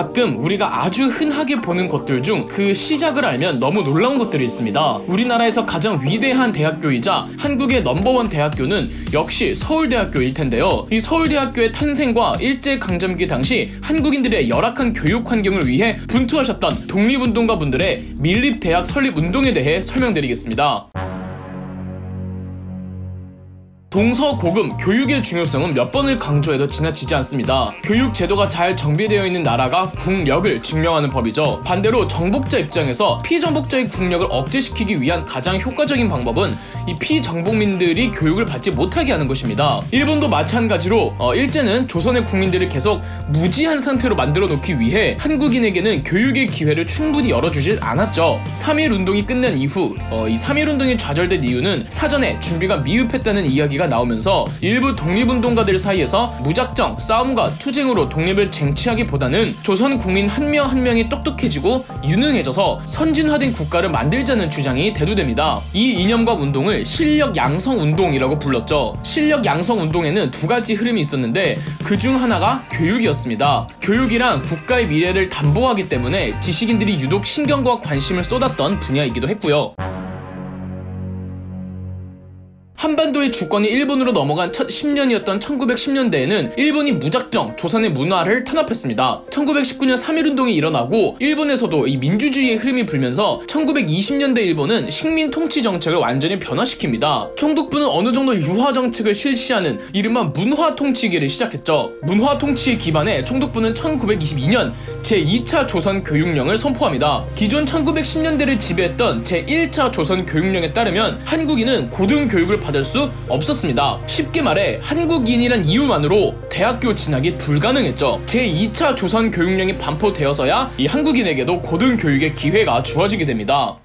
가끔 우리가 아주 흔하게 보는 것들 중 그 시작을 알면 너무 놀라운 것들이 있습니다. 우리나라에서 가장 위대한 대학교이자 한국의 넘버원 대학교는 역시 서울대학교일 텐데요. 이 서울대학교의 탄생과 일제강점기 당시 한국인들의 열악한 교육 환경을 위해 분투하셨던 독립운동가 분들의 밀립대학 설립운동에 대해 설명드리겠습니다. 동서고금 교육의 중요성은 몇 번을 강조해도 지나치지 않습니다. 교육 제도가 잘 정비되어 있는 나라가 국력을 증명하는 법이죠. 반대로 정복자 입장에서 피정복자의 국력을 억제시키기 위한 가장 효과적인 방법은 이 피정복민들이 교육을 받지 못하게 하는 것입니다. 일본도 마찬가지로 일제는 조선의 국민들을 계속 무지한 상태로 만들어 놓기 위해 한국인에게는 교육의 기회를 충분히 열어주질 않았죠. 3.1운동이 끝난 이후 이 3.1운동이 좌절된 이유는 사전에 준비가 미흡했다는 이야기가 나오면서 일부 독립운동가들 사이에서 무작정 싸움과 투쟁으로 독립을 쟁취하기보다는 조선 국민 한 명 한 명이 똑똑해지고 유능해져서 선진화된 국가를 만들자는 주장이 대두됩니다. 이 이념과 운동을 실력 양성 운동이라고 불렀죠. 실력 양성 운동에는 두 가지 흐름이 있었는데 그 중 하나가 교육이었습니다. 교육이란 국가의 미래를 담보하기 때문에 지식인들이 유독 신경과 관심을 쏟았던 분야이기도 했고요. 한반도의 주권이 일본으로 넘어간 첫 10년이었던 1910년대에는 일본이 무작정 조선의 문화를 탄압했습니다. 1919년 3.1운동이 일어나고 일본에서도 이 민주주의의 흐름이 불면서 1920년대 일본은 식민 통치 정책을 완전히 변화시킵니다. 총독부는 어느 정도 유화 정책을 실시하는 이른바 문화 통치기를 시작했죠. 문화 통치에 기반해 총독부는 1922년 제2차 조선 교육령을 선포합니다. 기존 1910년대를 지배했던 제1차 조선 교육령에 따르면 한국인은 고등교육을 받을 수 없었습니다. 쉽게 말해 한국인이란 이유만으로 대학교 진학이 불가능했죠. 제2차 조선 교육령이 반포되어서야 이 한국인에게도 고등교육의 기회가 주어지게 됩니다.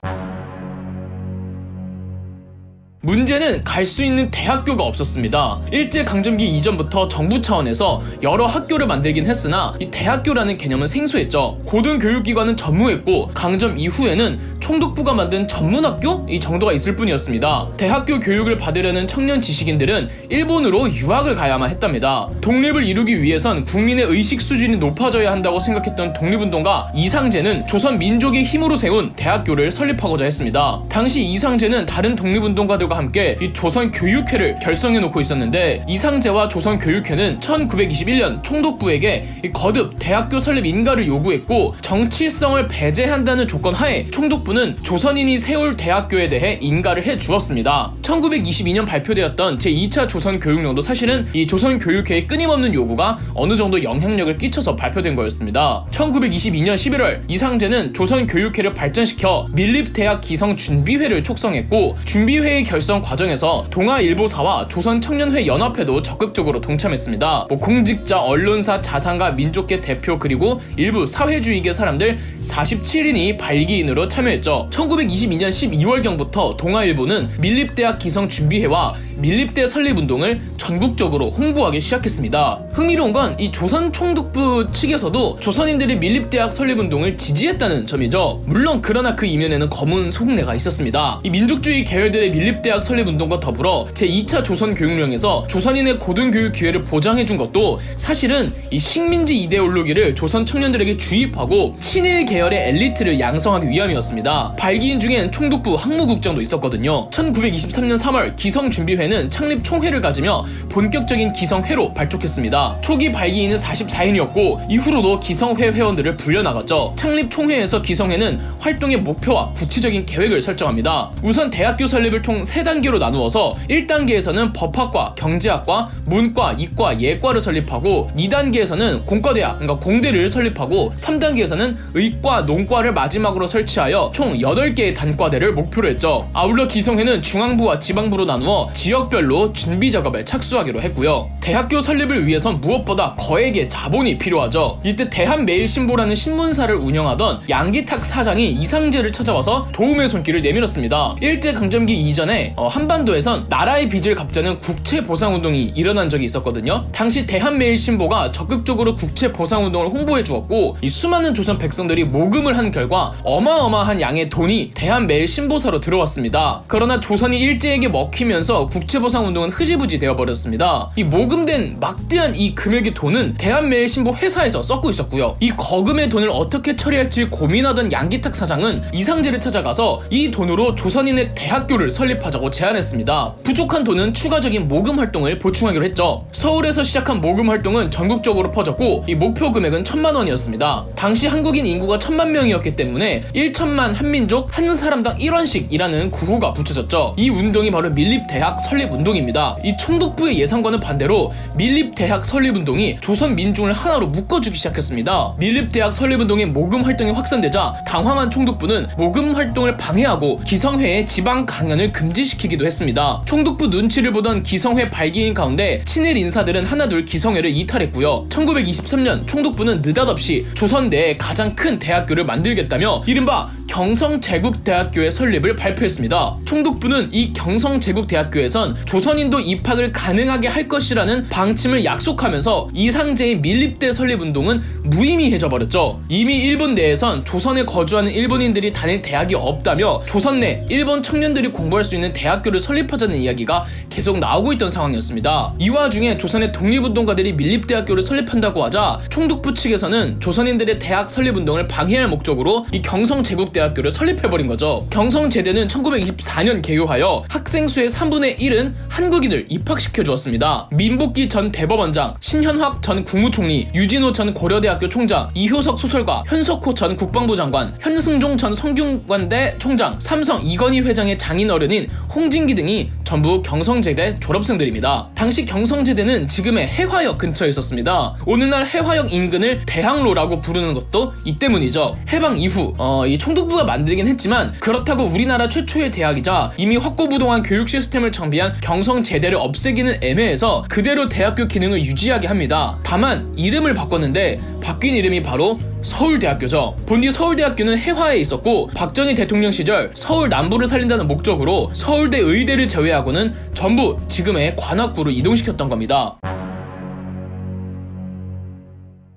문제는 갈 수 있는 대학교가 없었습니다. 일제강점기 이전부터 정부 차원에서 여러 학교를 만들긴 했으나 이 대학교라는 개념은 생소했죠. 고등교육기관은 전무했고 강점 이후에는 총독부가 만든 전문학교? 이 정도가 있을 뿐이었습니다. 대학교 교육을 받으려는 청년 지식인들은 일본으로 유학을 가야만 했답니다. 독립을 이루기 위해선 국민의 의식 수준이 높아져야 한다고 생각했던 독립운동가 이상제는 조선 민족의 힘으로 세운 대학교를 설립하고자 했습니다. 당시 이상제는 다른 독립운동가들과 함께 이 조선교육회를 결성해놓고 있었는데 이상제와 조선교육회는 1921년 총독부에게 거듭 대학교 설립 인가를 요구했고 정치성을 배제한다는 조건 하에 총독부는 조선인이 세울 대학교에 대해 인가를 해주었습니다. 1922년 발표되었던 제2차 조선교육령도 사실은 이 조선교육회의 끊임없는 요구가 어느 정도 영향력을 끼쳐서 발표된 거였습니다. 1922년 11월 이상제는 조선교육회를 발전시켜 밀립대학 기성준비회를 촉성했고 준비회의 결성 과정에서 동아일보사와 조선청년회 연합회도 적극적으로 동참했습니다. 공직자, 언론사, 자산가, 민족계 대표 그리고 일부 사회주의계 사람들 47인이 발기인으로 참여했죠. 1922년 12월경부터 동아일보는 밀립대학 기성준비회와 밀립대 설립운동을 전국적으로 홍보하기 시작했습니다. 흥미로운 건 이 조선 총독부 측에서도 조선인들이 밀립대학 설립운동을 지지했다는 점이죠. 물론 그러나 그 이면에는 검은 속내가 있었습니다. 이 민족주의 계열들의 밀립대학 설립운동과 더불어 제2차 조선교육령에서 조선인의 고등교육 기회를 보장해준 것도 사실은 이 식민지 이데올로기를 조선 청년들에게 주입하고 친일 계열의 엘리트를 양성하기 위함이었습니다. 발기인 중엔 총독부 학무국장도 있었거든요. 1923년 3월 기성준비회는 창립 총회를 가지며 본격적인 기성회로 발족했습니다. 초기 발기인은 44인이었고 이후로도 기성회 회원들을 불려나갔죠. 창립 총회에서 기성회는 활동의 목표와 구체적인 계획을 설정합니다. 우선 대학교 설립을 총 3단계로 나누어서 1단계에서는 법학과, 경제학과, 문과, 이과, 예과를 설립하고 2단계에서는 공과대학, 그러니까 공대를 설립하고 3단계에서는 의과, 농과를 마지막으로 설치하여 총 8개의 단과대를 목표로 했죠. 아울러 기성회는 중앙부와 지방부로 나누어 지역별로 준비 작업에 착수하기로 했고요. 대학교 설립을 위해선 무엇보다 거액의 자본이 필요하죠. 이때 대한매일신보라는 신문사를 운영하던 양기탁 사장이 이상제를 찾아와서 도움의 손길을 내밀었습니다. 일제강점기 이전에 한반도에선 나라의 빚을 갚자는 국채보상운동이 일어난 적이 있었거든요. 당시 대한매일신보가 적극적으로 국채보상운동을 홍보해 주었고 이 수많은 조선 백성들이 모금을 한 결과 어마어마한 양의 돈이 대한매일신보사로 들어왔습니다. 그러나 조선이 일제에게 먹히면서 국채보상운동은 흐지부지 되어버렸습니다. 이 모금된 막대한 이 금액의 돈은 대한매일신보 회사에서 썼고 있었고요. 이 거금의 돈을 어떻게 처리할지 고민하던 양기탁 사장은 이상재를 찾아가서 이 돈으로 조선인의 대학교를 설립하자고 제안했습니다. 부족한 돈은 추가적인 모금 활동을 보충하기로 했죠. 서울에서 시작한 모금 활동은 전국적으로 퍼졌고 이 목표 금액은 1000만 원이었습니다. 당시 한국인 인구가 1000만 명이었기 때문에 1천만 한민족 한 사람당 1원씩이라는 구호가 붙여졌죠. 이 운동이 바로 밀립대학 설립운동입니다. 이 총독부의 예상과는 반대로 밀립대학 설립운동이 조선 민중을 하나로 묶어주기 시작했습니다. 밀립대학 설립운동의 모금 활동이 확산되자 당황한 총독부는 모금 활동을 방해하고 기성회의 지방 강연을 금지시키기도 했습니다. 총독부 눈치를 보던 기성회 발기인 가운데 친일 인사들은 하나둘 기성회를 이탈했고요. 1923년 총독부는 느닷없이 조선 내에 가장 큰 대학교를 만들겠다며 이른바 경성제국대학교의 설립을 발표했습니다. 총독부는 이 경성제국대학교에선 조선인도 입학을 가능하게 할 것이라는 방침을 약속하면서 이상재의 밀립대 설립운동은 무의미해져 버렸죠. 이미 일본 내에선 조선에 거주하는 일본인들이 다닐 대학이 없다며 조선 내 일본 청년들이 공부할 수 있는 대학교를 설립하자는 이야기가 계속 나오고 있던 상황이었습니다. 이 와중에 조선의 독립운동가들이 밀립대학교를 설립한다고 하자 총독부 측에서는 조선인들의 대학 설립운동을 방해할 목적으로 이 경성제국대학교를 설립해버린 거죠. 경성제대는 1924년 개교하여 학생 수의 3분의 1은 한국인을 입학시켜 주었습니다. 민복기 전 대법원장, 신현확 전 국무총리, 유진호 전 고려대학교 총장, 이효석 소설가, 현석호 전 국방부 장관, 현승종 전 성균관대 총장, 삼성 이건희 회장의 장인 어른인 홍진기 등이 전부 경성제대 졸업생들입니다. 당시 경성제대는 지금의 해화역 근처에 있었습니다. 오늘날 해화역 인근을 대학로라고 부르는 것도 이 때문이죠. 해방 이후 이 총독부가 만들긴 했지만 그렇다고 우리나라 최초의 대학이자 이미 확고부동한 교육 시스템을 정비한 경성제대를 없애기는 애매해서 그대로 대학교 기능을 유지하게 합니다. 다만 이름을 바꿨는데 바뀐 이름이 바로 서울대학교죠. 본디 서울대학교는 해화에 있었고 박정희 대통령 시절 서울 남부를 살린다는 목적으로 서울대 의대를 제외하고는 전부 지금의 관악구로 이동시켰던 겁니다.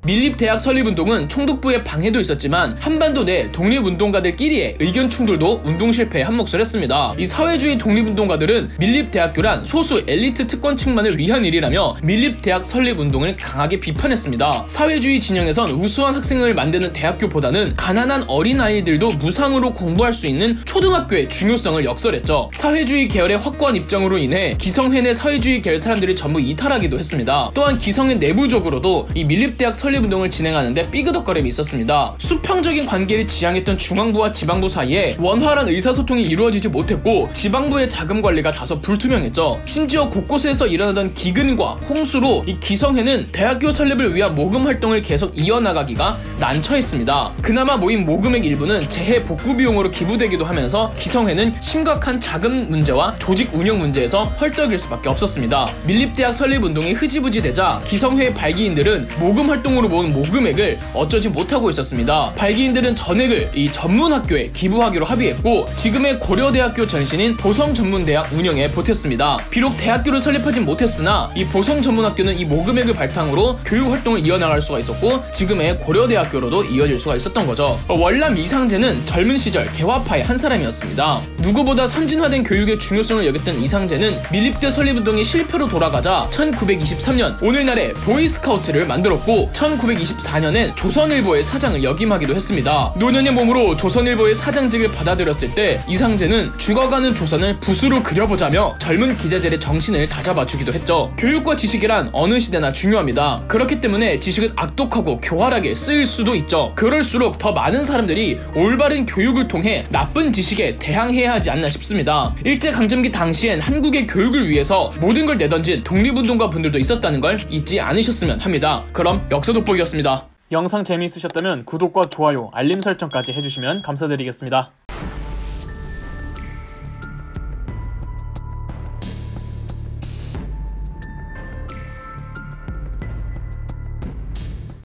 밀립대학 설립운동은 총독부의 방해도 있었지만 한반도 내 독립운동가들끼리의 의견 충돌도 운동 실패에 한몫을 했습니다. 이 사회주의 독립운동가들은 밀립대학교란 소수 엘리트 특권층만을 위한 일이라며 밀립대학 설립운동을 강하게 비판했습니다. 사회주의 진영에선 우수한 학생을 만드는 대학교보다는 가난한 어린아이들도 무상으로 공부할 수 있는 초등학교의 중요성을 역설했죠. 사회주의 계열의 확고한 입장으로 인해 기성회 내 사회주의 계열 사람들이 전부 이탈하기도 했습니다. 또한 기성회 내부적으로도 이 밀립대학 설립운동을 진행하는데 삐그덕거림이 있었습니다. 수평적인 관계를 지향했던 중앙부와 지방부 사이에 원활한 의사소통이 이루어지지 못했고 지방부의 자금 관리가 다소 불투명했죠. 심지어 곳곳에서 일어나던 기근과 홍수로 이 기성회는 대학교 설립을 위한 모금 활동을 계속 이어나가기가 난처했습니다. 그나마 모인 모금액 일부는 재해 복구 비용으로 기부되기도 하면서 기성회는 심각한 자금 문제와 조직 운영 문제에서 헐떡일 수밖에 없었습니다. 밀립대학 설립운동이 흐지부지 되자 기성회의 발기인들은 모금 활동으로 모은 모금액을 어쩌지 못하고 있었습니다. 발기인들은 전액을 이 전문학교에 기부하기로 합의했고 지금의 고려대학교 전신인 보성전문대학 운영에 보탰습니다. 비록 대학교를 설립하진 못했으나 이 보성전문학교는 이 모금액을 바탕으로 교육활동을 이어나갈 수가 있었고 지금의 고려대학교로도 이어질 수가 있었던 거죠. 월남 이상재는 젊은 시절 개화파의 한 사람이었습니다. 누구보다 선진화된 교육의 중요성을 여겼던 이상재는 밀립대 설립운동이 실패로 돌아가자 1923년 오늘날의 보이스카우트를 만들었고 1924년엔 조선일보의 사장을 역임하기도 했습니다. 노년의 몸으로 조선일보의 사장직을 받아들였을 때 이상재는 죽어가는 조선을 붓으로 그려보자며 젊은 기자들의 정신을 다잡아주기도 했죠. 교육과 지식이란 어느 시대나 중요합니다. 그렇기 때문에 지식은 악독하고 교활하게 쓰일 수도 있죠. 그럴수록 더 많은 사람들이 올바른 교육을 통해 나쁜 지식에 대항해야 하지 않나 싶습니다. 일제강점기 당시엔 한국의 교육을 위해서 모든 걸 내던진 독립운동가 분들도 있었다는 걸 잊지 않으셨으면 합니다. 그럼 역사 돋보기였습니다. 영상 재미있으셨다면 구독과 좋아요, 알림 설정까지 해주시면 감사드리겠습니다.